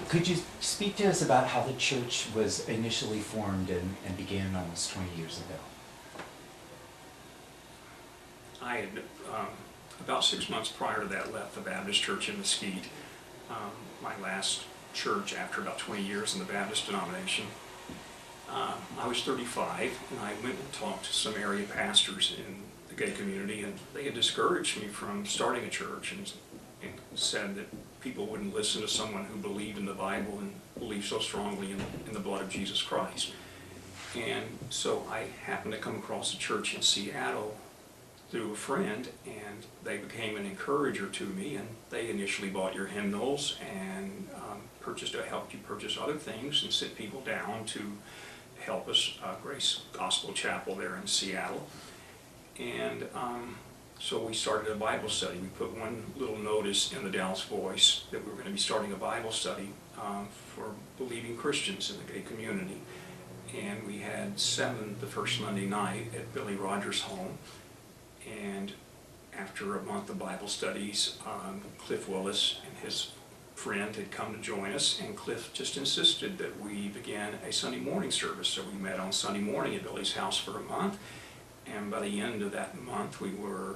Could you speak to us about how the church was initially formed and began almost 20 years ago? I had, about 6 months prior to that, left the Baptist church in Mesquite, my last church after about 20 years in the Baptist denomination. I was 35, and I went and talked to some area pastors in the gay community, and they had discouraged me from starting a church and said that people wouldn't listen to someone who believed in the Bible and believed so strongly in the blood of Jesus Christ. And so I happened to come across a church in Seattle through a friend, and they became an encourager to me, and they initially bought your hymnals and helped you purchase other things and sit people down to help us, Grace Gospel Chapel there in Seattle. And so we started a Bible study. We put one little notice in the Dallas Voice that we were going to be starting a Bible study for believing Christians in the gay community. And we had 7 the first Monday night at Billy Rogers' home. And after a month of Bible studies, Cliff Willis and his friend had come to join us, and Cliff just insisted that we begin a Sunday morning service. So we met on Sunday morning at Billy's house for a month, and by the end of that month we were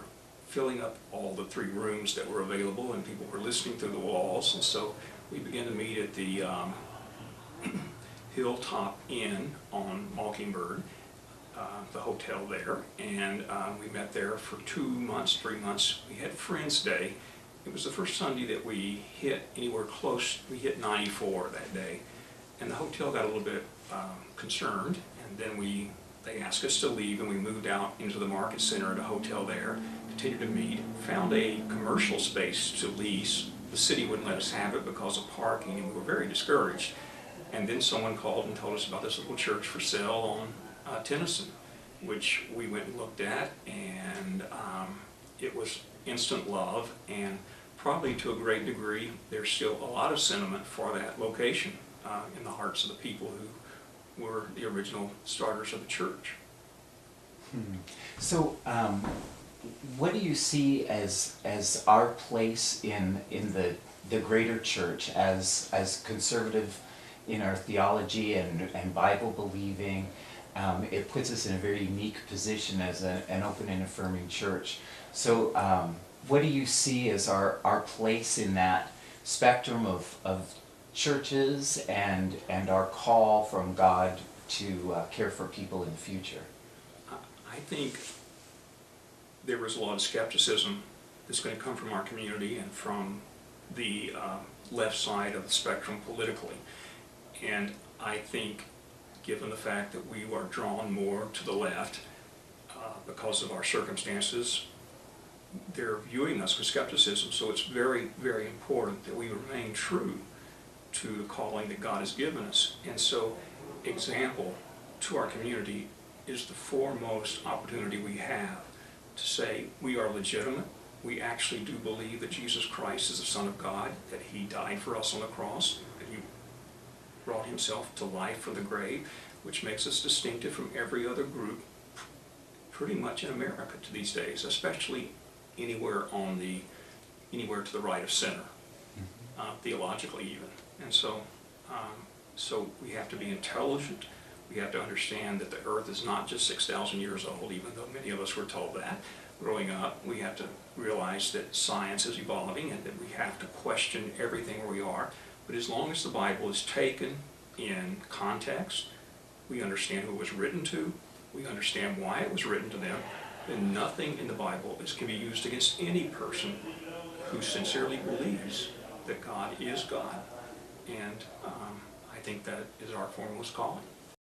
filling up all the 3 rooms that were available, and people were listening through the walls. And so we began to meet at the Hilltop Inn on Mockingbird, the hotel there, and we met there for 2 months, 3 months. We had Friends Day. It was the first Sunday that we hit anywhere close. We hit 94 that day, and the hotel got a little bit concerned, and then they asked us to leave, and we moved out into the market center at a hotel there, continued to meet, found a commercial space to lease. The city wouldn't let us have it because of parking, and we were very discouraged. And then someone called and told us about this little church for sale on Tennyson, which we went and looked at, and it was instant love, and probably to a great degree there's still a lot of sentiment for that location in the hearts of the people who were the original starters of the church. So what do you see as our place in the greater church as conservative in our theology and Bible believing? It puts us in a very unique position as an open and affirming church. So what do you see as our place in that spectrum of churches and our call from God to care for people in the future? I think there was a lot of skepticism that's going to come from our community and from the left side of the spectrum politically. And I think, given the fact that we are drawn more to the left because of our circumstances, they're viewing us with skepticism. So it's very, very important that we remain true to the calling that God has given us. And so, example to our community is the foremost opportunity we have to say we are legitimate. We actually do believe that Jesus Christ is the Son of God, that He died for us on the cross, that He brought Himself to life from the grave, which makes us distinctive from every other group pretty much in America to these days, especially anywhere to the right of center, theologically even. And so we have to be intelligent. We have to understand that the earth is not just 6,000 years old, even though many of us were told that growing up. We have to realize that science is evolving and that we have to question everything where we are. But as long as the Bible is taken in context, we understand who it was written to, we understand why it was written to them, then nothing in the Bible can be used against any person who sincerely believes that God is God. And I think that is our foremost calling.